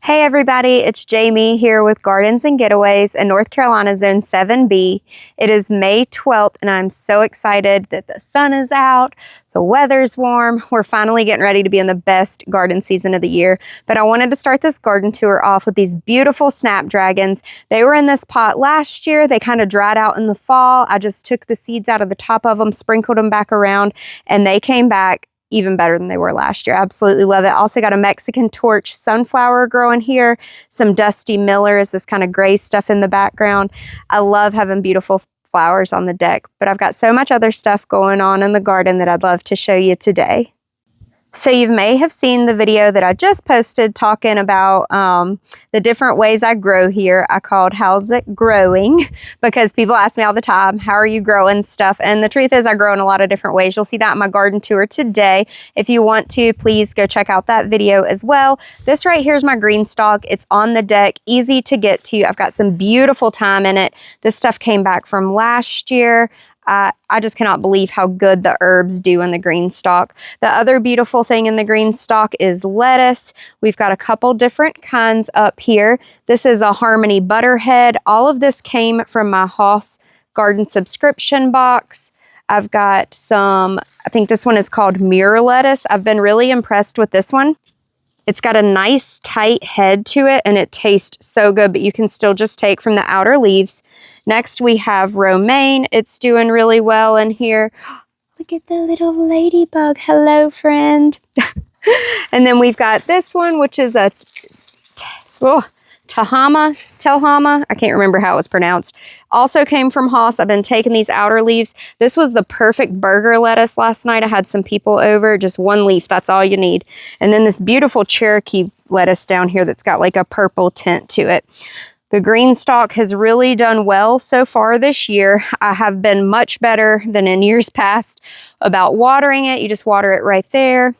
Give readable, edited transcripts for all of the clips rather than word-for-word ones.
Hey everybody, it's Jamie here with Gardens and Getaways in North Carolina Zone 7B. It is May 12th and I'm so excited that the sun is out, the weather's warm. We're finally getting ready to be in the best garden season of the year. But I wanted to start this garden tour off with these beautiful snapdragons. They were in this pot last year. They kind of dried out in the fall. I just took the seeds out of the top of them, sprinkled them back around, and they came back even better than they were last year. Absolutely love it. Also got a Mexican torch sunflower growing here. Some Dusty Miller is this kind of gray stuff in the background. I love having beautiful flowers on the deck, but I've got so much other stuff going on in the garden that I'd love to show you today. So you may have seen the video that I just posted talking about the different ways I grow here. I called How's It Growing? Because people ask me all the time, how are you growing stuff? And the truth is I grow in a lot of different ways. You'll see that in my garden tour today. If you want to, please go check out that video as well. This right here is my green stalk. It's on the deck, easy to get to. I've got some beautiful thyme in it. This stuff came back from last year. I just cannot believe how good the herbs do in the green stalk. The other beautiful thing in the green stalk is lettuce. We've got a couple different kinds up here. This is a Harmony Butterhead. All of this came from my Haas garden subscription box. I've got some, I think this one is called Mirror Lettuce. I've been really impressed with this one. It's got a nice tight head to it and it tastes so good, but you can still just take from the outer leaves. Next we have romaine. It's doing really well in here. Look at the little ladybug. Hello, friend. And then we've got this one, which is a Telhama. I can't remember how it was pronounced. Also came from Haas. I've been taking these outer leaves. This was the perfect burger lettuce last night. I had some people over, just one leaf. That's all you need. And then this beautiful Cherokee lettuce down here that's got like a purple tint to it. The green stalk has really done well so far this year. I have been much better than in years past about watering it. You just water it right there.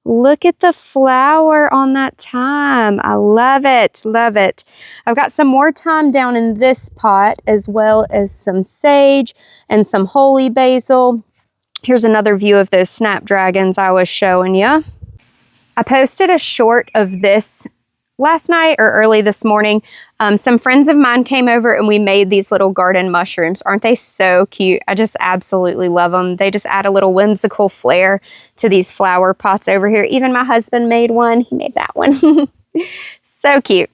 Look at the flower on that thyme. I love it, love it. I've got some more thyme down in this pot, as well as some sage and some holy basil. Here's another view of those snapdragons I was showing you. I posted a short of this last night or early this morning. Some friends of mine came over and we made these little garden mushrooms. Aren't they so cute? I just absolutely love them. They just add a little whimsical flair to these flower pots over here. Even my husband made one. He made that one. So cute.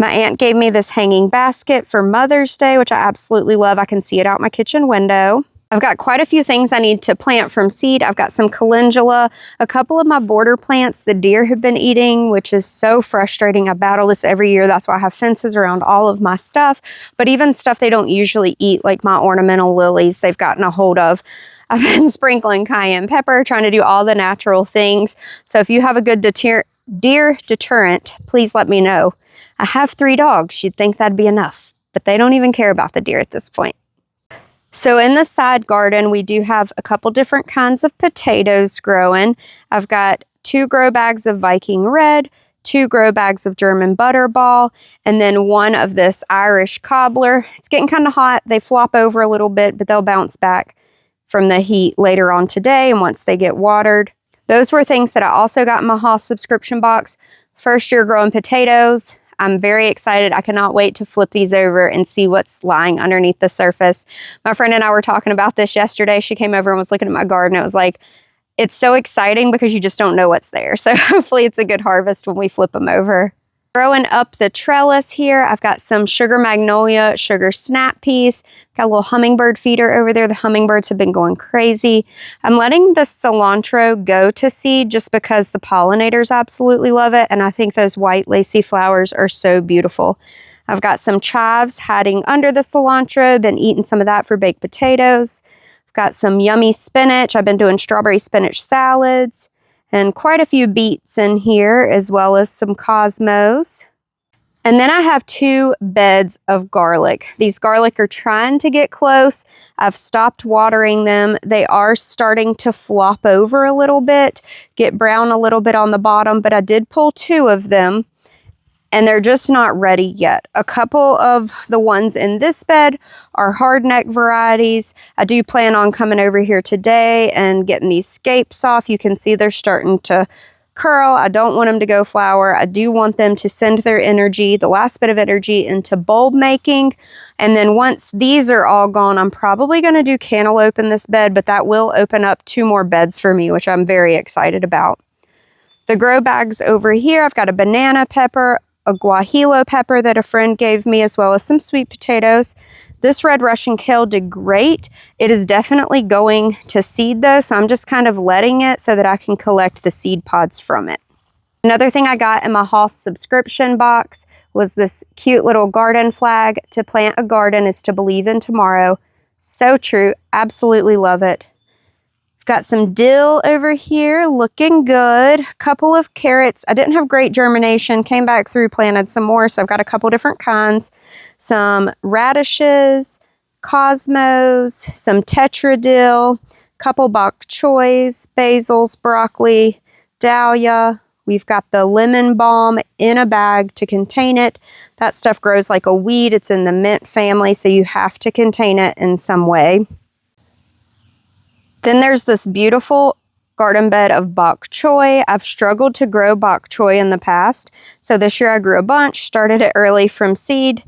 My aunt gave me this hanging basket for Mother's Day, which I absolutely love. I can see it out my kitchen window. I've got quite a few things I need to plant from seed. I've got some calendula, a couple of my border plants the deer have been eating, which is so frustrating. I battle this every year. That's why I have fences around all of my stuff. But even stuff they don't usually eat, like my ornamental lilies, they've gotten a hold of. I've been sprinkling cayenne pepper, trying to do all the natural things. So if you have a good deer deterrent, please let me know. I have 3 dogs. You'd think that'd be enough, but they don't even care about the deer at this point. So in the side garden, we do have a couple different kinds of potatoes growing. I've got 2 grow bags of Viking Red, 2 grow bags of German Butterball, and then 1 of this Irish Cobbler. It's getting kind of hot. They flop over a little bit, but they'll bounce back from the heat later on today and once they get watered. Those were things that I also got in my Haas subscription box. First year growing potatoes. I'm very excited. I cannot wait to flip these over and see what's lying underneath the surface. My friend and I were talking about this yesterday. She came over and was looking at my garden. It was like, it's so exciting because you just don't know what's there. So hopefully it's a good harvest when we flip them over. Growing up the trellis here, I've got some sugar magnolia, sugar snap peas. Got a little hummingbird feeder over there. The hummingbirds have been going crazy. I'm letting the cilantro go to seed just because the pollinators absolutely love it. And I think those white lacy flowers are so beautiful. I've got some chives hiding under the cilantro. Been eating some of that for baked potatoes. I've got some yummy spinach. I've been doing strawberry spinach salads. And quite a few beets in here, as well as some cosmos. And then I have 2 beds of garlic. These garlic are trying to get close. I've stopped watering them. They are starting to flop over a little bit, get brown a little bit on the bottom, but I did pull 2 of them. And they're just not ready yet. A couple of the ones in this bed are hardneck varieties. I do plan on coming over here today and getting these scapes off. You can see they're starting to curl. I don't want them to go flower. I do want them to send their energy, the last bit of energy, into bulb making. And then once these are all gone, I'm probably going to do cantaloupe in this bed, but that will open up 2 more beds for me, which I'm very excited about. The grow bags over here, I've got a banana pepper, a guajillo pepper that a friend gave me, as well as some sweet potatoes. This red Russian kale did great. It is definitely going to seed though, so I'm just kind of letting it so that I can collect the seed pods from it. Another thing I got in my Haus subscription box was this cute little garden flag. To plant a garden is to believe in tomorrow. So true. Absolutely love it. Got some dill over here, looking good. Couple of carrots. I didn't have great germination. Came back through, planted some more, so I've got a couple different kinds. Some radishes, cosmos, some tetra dill, couple bok choys, basils, broccoli, dahlia. We've got the lemon balm in a bag to contain it. That stuff grows like a weed. It's in the mint family, so you have to contain it in some way. Then there's this beautiful garden bed of bok choy. I've struggled to grow bok choy in the past, so this year I grew a bunch, started it early from seed.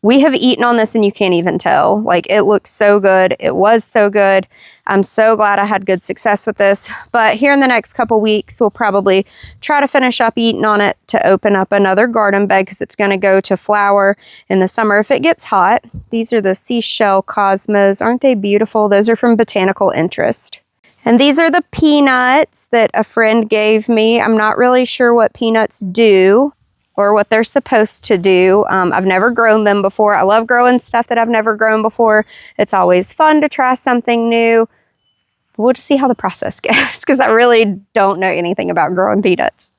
We have eaten on this and you can't even tell. Like, it looks so good. It was so good. I'm so glad I had good success with this. But here in the next couple weeks, we'll probably try to finish up eating on it to open up another garden bed, because it's going to go to flower in the summer if it gets hot. These are the seashell cosmos. Aren't they beautiful? Those are from Botanical Interest. And these are the peanuts that a friend gave me. I'm not really sure what peanuts do or what they're supposed to do. I've never grown them before. I love growing stuff that I've never grown before. It's always fun to try something new. We'll just see how the process goes, because I really don't know anything about growing peanuts.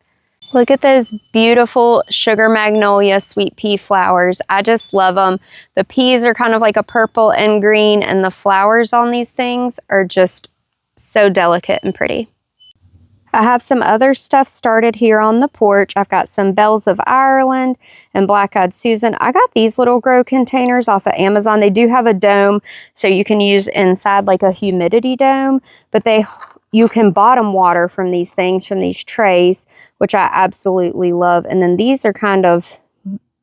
Look at those beautiful sugar magnolia sweet pea flowers. I just love them. The peas are kind of like a purple and green, and the flowers on these things are just so delicate and pretty. I have some other stuff started here on the porch. I've got some Bells of Ireland and Black-Eyed Susan. I got these little grow containers off of Amazon. They do have a dome, so you can use inside like a humidity dome, but you can bottom water from these things, from these trays, which I absolutely love. And then these are kind of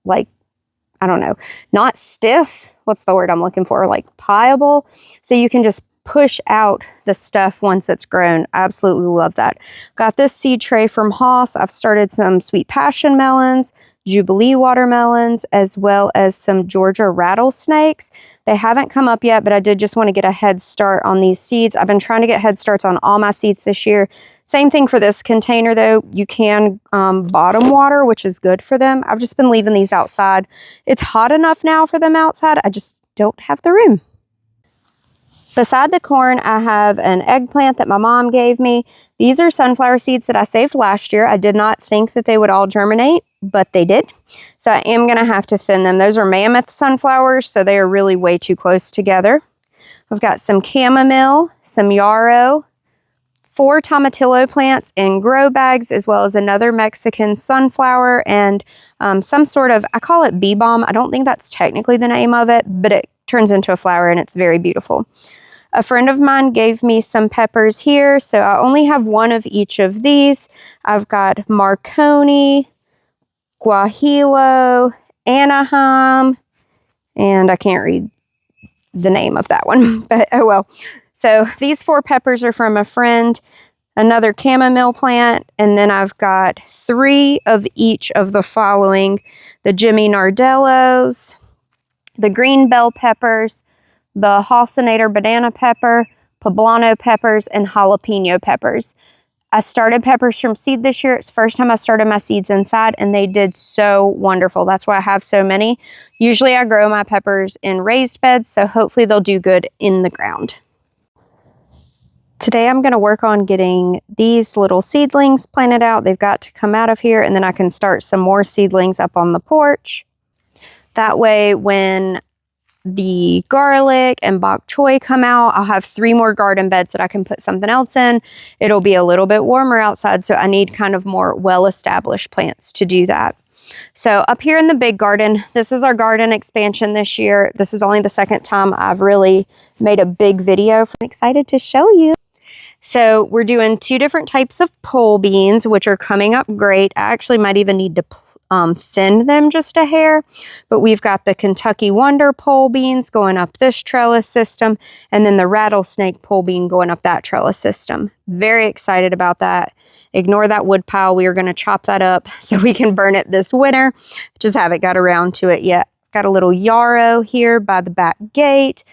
like, I don't know, not stiff. What's the word I'm looking for? Like pliable. So you can just push out the stuff once it's grown. I absolutely love that. Got this seed tray from Haus. I've started some sweet passion melons, Jubilee watermelons, as well as some Georgia rattlesnakes. They haven't come up yet, but I did just want to get a head start on these seeds. I've been trying to get head starts on all my seeds this year. Same thing for this container though. You can bottom water, which is good for them. I've just been leaving these outside. It's hot enough now for them outside. I just don't have the room. Beside the corn, I have an eggplant that my mom gave me. These are sunflower seeds that I saved last year. I did not think that they would all germinate, but they did. So I am going to have to thin them. Those are mammoth sunflowers, so they are really way too close together. I've got some chamomile, some yarrow, 4 tomatillo plants in grow bags, as well as another Mexican sunflower and some sort of, I call it bee balm. I don't think that's technically the name of it, but it turns into a flower and it's very beautiful. A friend of mine gave me some peppers here, so I only have one of each of these. I've got Marconi, Guajillo, Anaheim, and I can't read the name of that one, but oh well. So these 4 peppers are from a friend, another chamomile plant, and then I've got 3 of each of the following: the Jimmy Nardellos, the green bell peppers, the Halcinator banana pepper, poblano peppers, and jalapeno peppers. I started peppers from seed this year. It's the first time I started my seeds inside, and they did so wonderful. That's why I have so many. Usually I grow my peppers in raised beds, so hopefully they'll do good in the ground. Today I'm going to work on getting these little seedlings planted out. They've got to come out of here, and then I can start some more seedlings up on the porch. That way, when the garlic and bok choy come out, I'll have 3 more garden beds that I can put something else in. It'll be a little bit warmer outside, so I need kind of more well-established plants to do that. So up here in the big garden, this is our garden expansion this year. This is only the second time I've really made a big video. I'm excited to show you. So we're doing 2 different types of pole beans, which are coming up great. I actually might even need to thin them just a hair, but we've got the Kentucky Wonder pole beans going up this trellis system, and then the Rattlesnake pole bean going up that trellis system. Very excited about that. Ignore that wood pile. We are going to chop that up so we can burn it this winter. Just haven't got around to it yet. Got a little yarrow here by the back gate.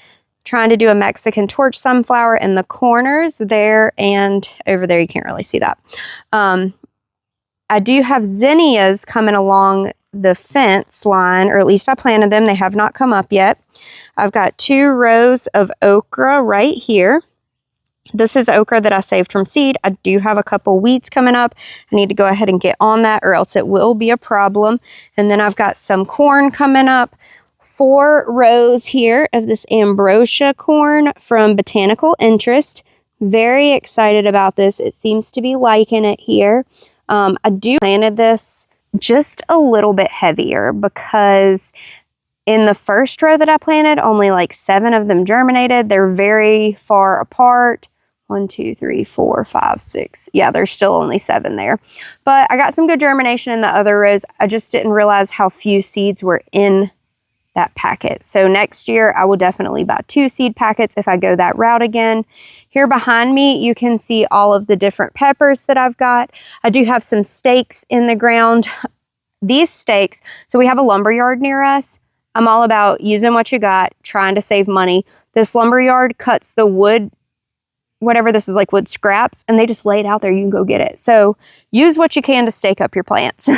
Trying to do a Mexican torch sunflower in the corners there and over there. You can't really see that. I do have zinnias coming along the fence line, or at least I planted them. They have not come up yet. I've got 2 rows of okra right here. This is okra that I saved from seed. I do have a couple weeds coming up. I need to go ahead and get on that or else it will be a problem. And then I've got some corn coming up. 4 rows here of this ambrosia corn from Botanical Interest. Very excited about this. It seems to be liking it here. I planted this just a little bit heavier because in the first row that I planted, only like 7 of them germinated. They're very far apart. 1, 2, 3, 4, 5, 6. Yeah, there's still only 7 there. But I got some good germination in the other rows. I just didn't realize how few seeds were in that packet. So next year I will definitely buy 2 seed packets if I go that route again. Here behind me you can see all of the different peppers that I've got. I do have some stakes in the ground. These stakes, so we have a lumber yard near us. I'm all about using what you got, trying to save money. This lumber yard cuts the wood, whatever this is, like wood scraps, and they just lay it out there. You can go get it. So use what you can to stake up your plants.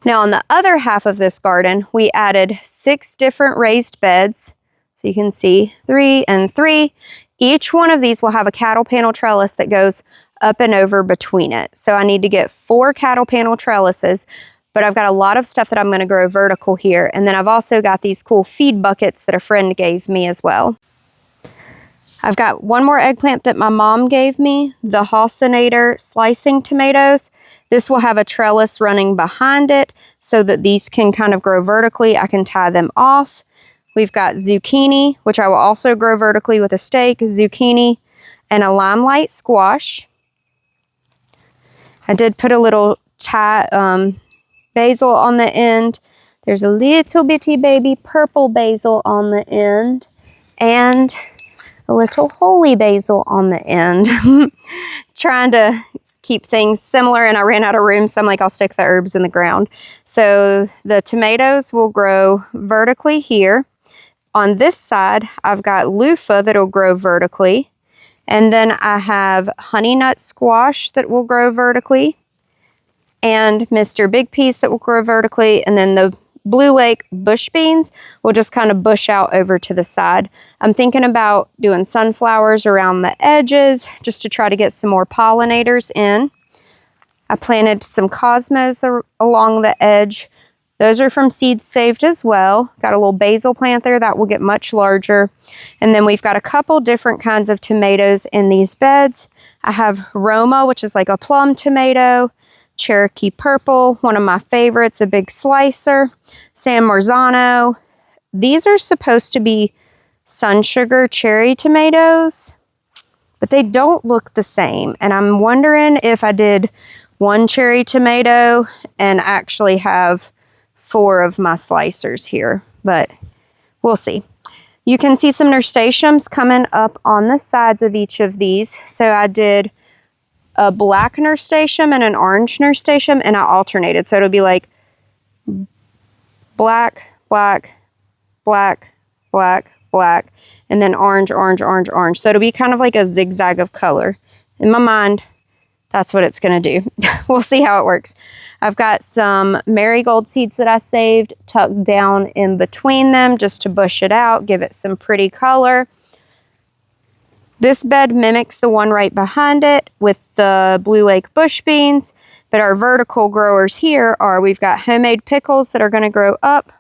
Now on the other half of this garden, we added 6 different raised beds. So you can see 3 and 3. Each one of these will have a cattle panel trellis that goes up and over between it. So I need to get 4 cattle panel trellises, but I've got a lot of stuff that I'm going to grow vertical here. And then I've also got these cool feed buckets that a friend gave me as well. I've got 1 more eggplant that my mom gave me, the Halcinator slicing tomatoes. This will have a trellis running behind it so that these can kind of grow vertically. I can tie them off. We've got zucchini, which I will also grow vertically with a stake, zucchini, and a limelight squash. I did put a little basil on the end. There's a little bitty baby purple basil on the end. And a little holy basil on the end. Trying to keep things similar, and I ran out of room, so I'm like, I'll stick the herbs in the ground. So the tomatoes will grow vertically here. On this side, I've got loofah that'll grow vertically. And then I have honey nut squash that will grow vertically. And Mr. Big Piece that will grow vertically. And then the Blue Lake bush beans will just kind of bush out over to the side. I'm thinking about doing sunflowers around the edges just to try to get some more pollinators in. I planted some cosmos along the edge. Those are from seeds saved as well. Got a little basil plant there that will get much larger. And then we've got a couple different kinds of tomatoes in these beds. I have Roma, which is like a plum tomato. Cherokee Purple, one of my favorites, a big slicer. San Marzano. These are supposed to be sun sugar cherry tomatoes, but they don't look the same. And I'm wondering if I did 1 cherry tomato and actually have 4 of my slicers here, but we'll see. You can see some nasturtiums coming up on the sides of each of these. So I did a black nasturtium and an orange nasturtium, and I alternated. So it'll be like black, black, black, black, black, and then orange, orange, orange, orange. So it'll be kind of like a zigzag of color. In my mind, that's what it's going to do. We'll see how it works. I've got some marigold seeds that I saved tucked down in between them just to bush it out, give it some pretty color. This bed mimics the one right behind it with the Blue Lake bush beans, but our vertical growers here are, we've got homemade pickles that are going to grow up.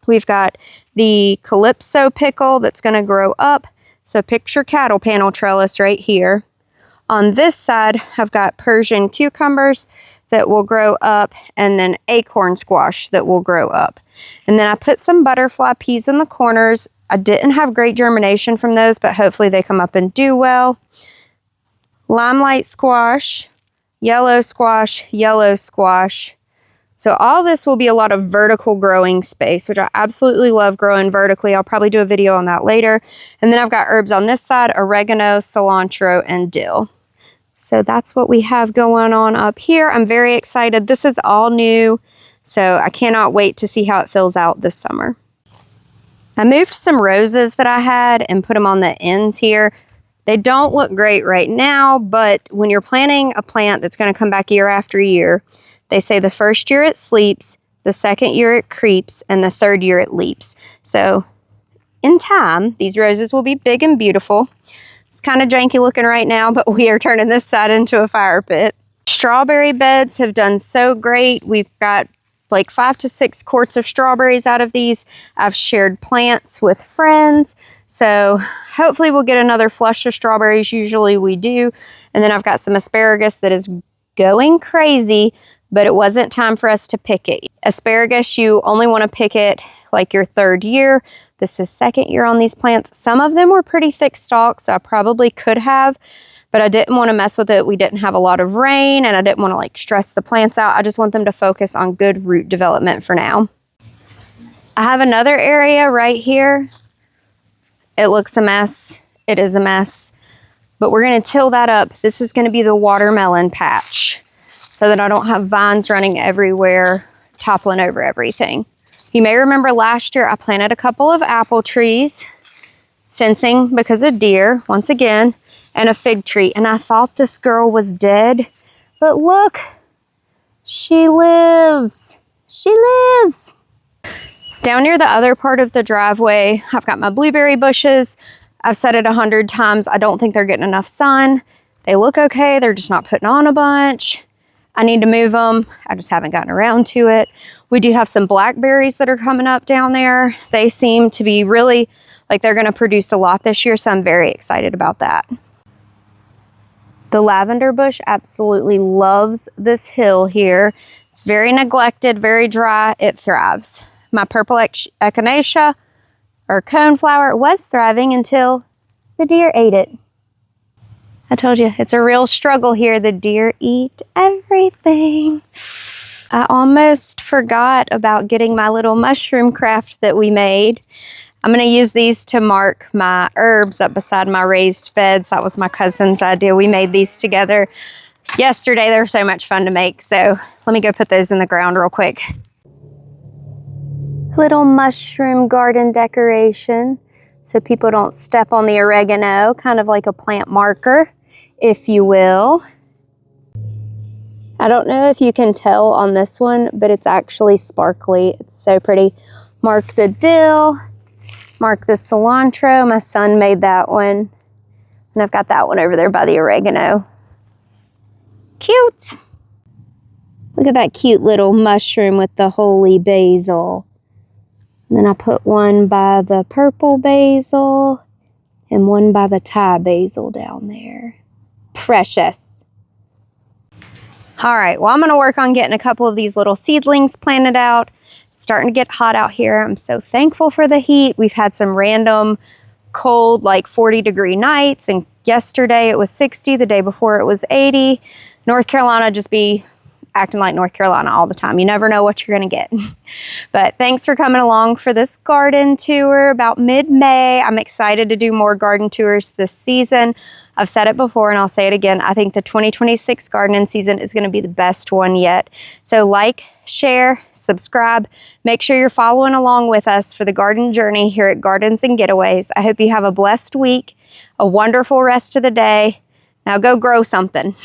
We've got the Calypso pickle that's going to grow up. So picture cattle panel trellis right here. On this side, I've got Persian cucumbers that will grow up, and then acorn squash that will grow up. And then I put some butterfly peas in the corners. I didn't have great germination from those, but hopefully they come up and do well. Limelight squash, yellow squash, yellow squash. So all this will be a lot of vertical growing space, which I absolutely love growing vertically. I'll probably do a video on that later. And then I've got herbs on this side, oregano, cilantro, and dill. So that's what we have going on up here. I'm very excited. This is all new, so I cannot wait to see how it fills out this summer. I moved some roses that I had and put them on the ends here. They don't look great right now, but when you're planting a plant that's going to come back year after year, they say the first year it sleeps, the second year it creeps, and the third year it leaps. So in time, these roses will be big and beautiful. It's kind of janky looking right now, but we are turning this side into a fire pit. Strawberry beds have done so great. We've got like 5 to 6 quarts of strawberries out of these. I've shared plants with friends. So hopefully we'll get another flush of strawberries. Usually we do. And then I've got some asparagus that is going crazy, but it wasn't time for us to pick it. Asparagus, you only want to pick it like your 3rd year. This is 2nd year on these plants. Some of them were pretty thick stalks, so I probably could have, but I didn't want to mess with it. We didn't have a lot of rain, and I didn't want to like stress the plants out. I just want them to focus on good root development for now. I have another area right here. It looks a mess. It is a mess, but we're going to till that up. This is going to be the watermelon patch, so that I don't have vines running everywhere, toppling over everything. You may remember last year I planted a couple of apple trees, fencing because of deer, once again, and a fig tree. And I thought this girl was dead, but look, she lives. She lives. Down near the other part of the driveway, I've got my blueberry bushes. I've said it 100 times. I don't think they're getting enough sun. They look okay. They're just not putting on a bunch. I need to move them. I just haven't gotten around to it. We do have some blackberries that are coming up down there. They seem to be really, like they're gonna produce a lot this year, so I'm very excited about that. The lavender bush absolutely loves this hill here. It's very neglected, very dry. It thrives. My purple echinacea, or coneflower, was thriving until the deer ate it. I told you, it's a real struggle here. The deer eat everything. I almost forgot about getting my little mushroom craft that we made. I'm gonna use these to mark my herbs up beside my raised beds. That was my cousin's idea. We made these together yesterday. They were so much fun to make. So let me go put those in the ground real quick. Little mushroom garden decoration so people don't step on the oregano, kind of like a plant marker, if you will. I don't know if you can tell on this one, but it's actually sparkly. It's so pretty. Mark the dill, mark the cilantro. My son made that one. And I've got that one over there by the oregano. Cute. Look at that cute little mushroom with the holy basil. And then I put one by the purple basil and one by the Thai basil down there. Precious. All right, well, I'm gonna work on getting a couple of these little seedlings planted out. It's starting to get hot out here. I'm so thankful for the heat. We've had some random cold, like 40-degree nights, and yesterday it was 60, the day before it was 80. North Carolina just be acting like North Carolina all the time. You never know what you're gonna get. But thanks for coming along for this garden tour about mid-May. I'm excited to do more garden tours this season. I've said it before and I'll say it again. I think the 2026 gardening season is gonna be the best one yet. So like, share, subscribe. Make sure you're following along with us for the garden journey here at Gardens and Getaways. I hope you have a blessed week, a wonderful rest of the day. Now go grow something.